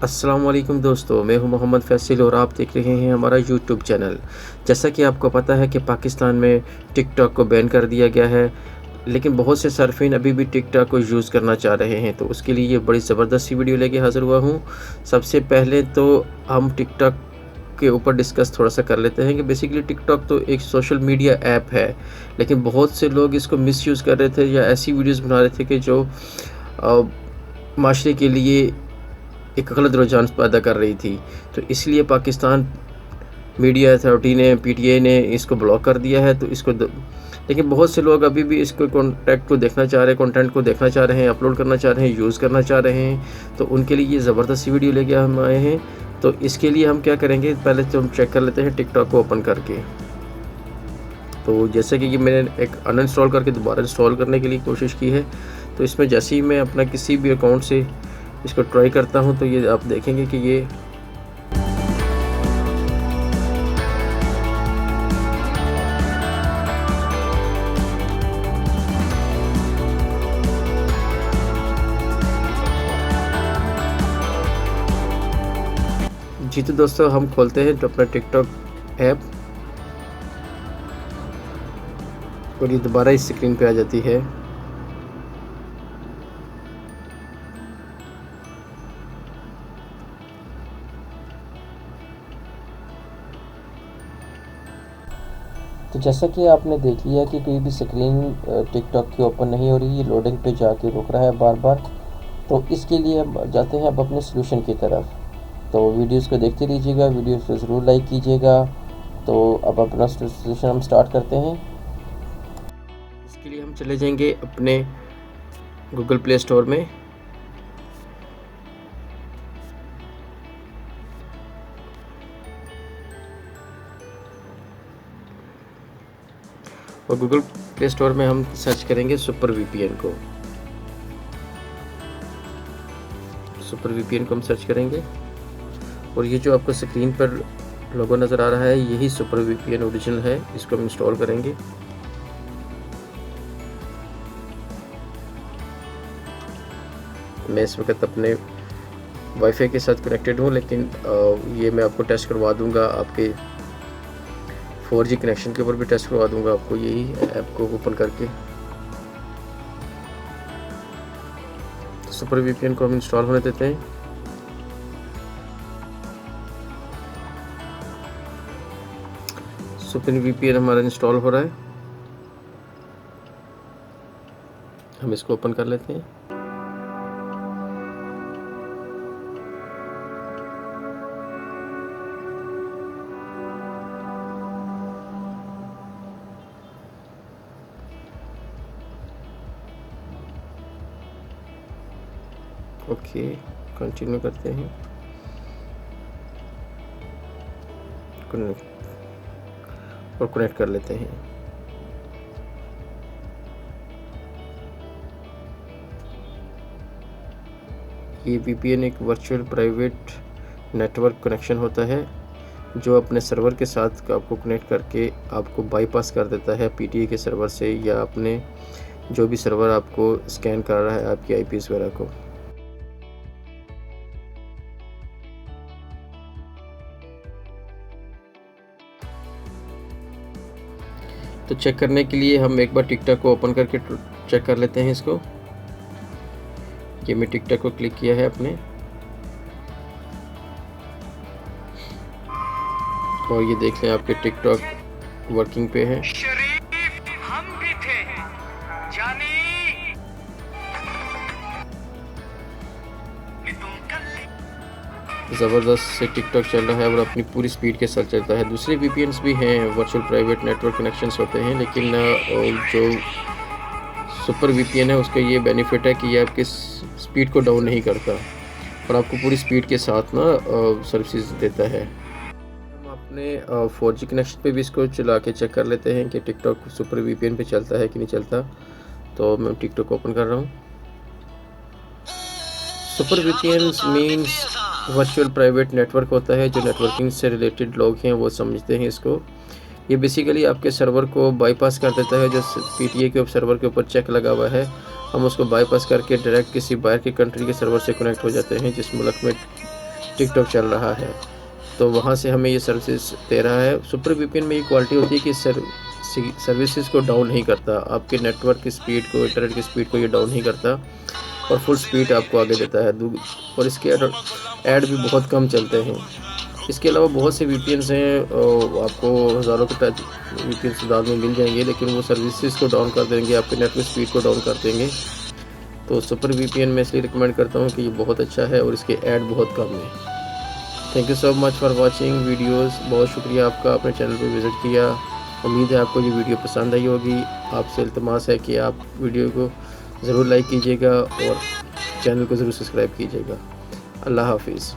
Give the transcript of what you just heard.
अस्सलाम वालेकुम दोस्तों, मैं हूं मोहम्मद फैसल और आप देख रहे हैं हमारा यूट्यूब चैनल। जैसा कि आपको पता है कि पाकिस्तान में टिकटॉक को बैन कर दिया गया है, लेकिन बहुत से सार्फिन अभी भी टिकटॉक को यूज़ करना चाह रहे हैं, तो उसके लिए ये बड़ी ज़बरदस्त सी वीडियो लेके हाज़िर हुआ हूँ। सबसे पहले तो हम टिकटॉक के ऊपर डिस्कस थोड़ा-सा कर लेते हैं कि बेसिकली टिकटॉक तो एक सोशल मीडिया ऐप है, लेकिन बहुत से लोग इसको मिसयूज़ कर रहे थे या ऐसी वीडियोज़ बना रहे थे कि जो अ, माशरे के लिए एक गलत रुझान पैदा कर रही थी। तो इसलिए पाकिस्तान मीडिया अथॉरिटी ने पीटीआई ने इसको ब्लॉक कर दिया है। तो इसको लेकिन बहुत से लोग अभी भी इसको कंटेंट को देखना चाह रहे हैं, अपलोड करना चाह रहे हैं, यूज़ करना चाह रहे हैं। तो उनके लिए ये ज़बरदस्त सी वीडियो लेके हम आए हैं। तो इसके लिए हम क्या करेंगे, पहले तो हम चेक कर लेते हैं टिकटॉक को ओपन करके। तो जैसे कि ये मैंने एक अनइंस्टॉल करके दोबारा इंस्टॉल करने के लिए कोशिश की है। तो इसमें जैसे ही मैं अपना किसी भी अकाउंट से इसको ट्राई करता हूँ तो ये आप देखेंगे कि ये जी। तो दोस्तों हम खोलते हैं तो अपना टिकटॉक ऐप और ये दोबारा इस स्क्रीन पे आ जाती है। तो जैसा कि आपने देख लिया कि कोई भी स्क्रीन टिकटॉक की ओपन नहीं हो रही, ये लोडिंग पे जाके रुक रहा है बार बार। तो इसके लिए अब जाते हैं अब अपने सॉल्यूशन की तरफ। तो वीडियोस को देखते रहिएगा, वीडियोस को ज़रूर लाइक कीजिएगा। तो अब अपना सॉल्यूशन हम स्टार्ट करते हैं। इसके लिए हम चले जाएंगे अपने गूगल प्ले स्टोर में। और गूगल प्ले स्टोर में हम सर्च करेंगे सुपर वीपीएन को। सुपर वीपीएन को हम सर्च करेंगे और ये जो आपको स्क्रीन पर लोगो नज़र आ रहा है, यही सुपर वीपीएन ओरिजिनल है। इसको हम इंस्टॉल करेंगे। मैं इस वक्त अपने वाईफाई के साथ कनेक्टेड हूँ, लेकिन ये मैं आपको टेस्ट करवा दूंगा, आपके 4G कनेक्शन के ऊपर भी टेस्ट करवा दूंगा आपको यही ऐप को ओपन करके। तो सुपर वीपीएन को हम इंस्टॉल होने देते हैं। सुपर वीपीएन हमारा इंस्टॉल हो रहा है, हम इसको ओपन कर लेते हैं। ओके, कंटिन्यू करते हैं। कनेक्ट कर लेते हैं। ये वीपीएन एक वर्चुअल प्राइवेट नेटवर्क कनेक्शन होता है जो अपने सर्वर के साथ आपको कनेक्ट करके आपको बाईपास कर देता है पीटीए के सर्वर से, या अपने जो भी सर्वर आपको स्कैन कर रहा है आपकी आईपीएस वगैरह को। तो चेक करने के लिए हम एक बार टिकटॉक को ओपन करके चेक कर लेते हैं इसको। ये मैं टिकटॉक को क्लिक किया है अपने, और ये देख लें आपके टिकटॉक वर्किंग पे है। हम भी थे जानी ज़बरदस्त से टिकटॉक चल रहा है और अपनी पूरी स्पीड के साथ चलता है। दूसरे वीपीएन्स भी हैं, वर्चुअल प्राइवेट नेटवर्क कनेक्शंस होते हैं, लेकिन जो सुपर वीपीएन है उसका ये बेनिफिट है कि ये आपके स्पीड को डाउन नहीं करता और आपको पूरी स्पीड के साथ ना सर्विसेज देता है। हम अपने 4G कनेक्शन पे भी इसको चला के चेक कर लेते हैं कि टिकटॉक सुपर वीपीएन पे चलता है कि नहीं चलता। तो मैं टिकटॉक ओपन कर रहा हूँ। Super VPN means virtual private network होता है। जो नेटवर्किंग से रिलेटेड लोग हैं वो समझते हैं इसको। ये बेसिकली आपके सर्वर को बाईपास कर देता है। जो पीटीए के सर्वर के ऊपर चेक लगा हुआ है, हम उसको बाईपास करके डायरेक्ट किसी बाहर के कंट्री के सर्वर से कनेक्ट हो जाते हैं, जिस मुल्क में टिकटॉक चल रहा है, तो वहाँ से हमें ये सर्विसेज दे रहा है। सुपर वीपीएन में ये क्वालिटी होती है कि सर्विसेज को डाउन नहीं करता, आपके नेटवर्क की स्पीड को, इंटरनेट की स्पीड को ये डाउन नहीं करता और फुल स्पीड आपको आगे देता है। और इसके ऐड भी बहुत कम चलते हैं। इसके अलावा बहुत से वीपीएन्स हैं, आपको हज़ारों के टच वीपीएन बाद में मिल जाएंगे, लेकिन वो सर्विसेज को डाउन कर देंगे, आपके नेटवर्क स्पीड को डाउन कर देंगे। तो सुपर वीपीएन मैं इसलिए रिकमेंड करता हूँ कि ये बहुत अच्छा है और इसके ऐड बहुत कम है। Thank you so much for watching videos. बहुत शुक्रिया आपका, अपने चैनल पर विज़िट किया। उम्मीद है आपको ये वीडियो पसंद आई होगी। आपसे इल्तमास है कि आप वीडियो को ज़रूर लाइक कीजिएगा और चैनल को ज़रूर सब्सक्राइब कीजिएगा। अल्लाह हाफिज़।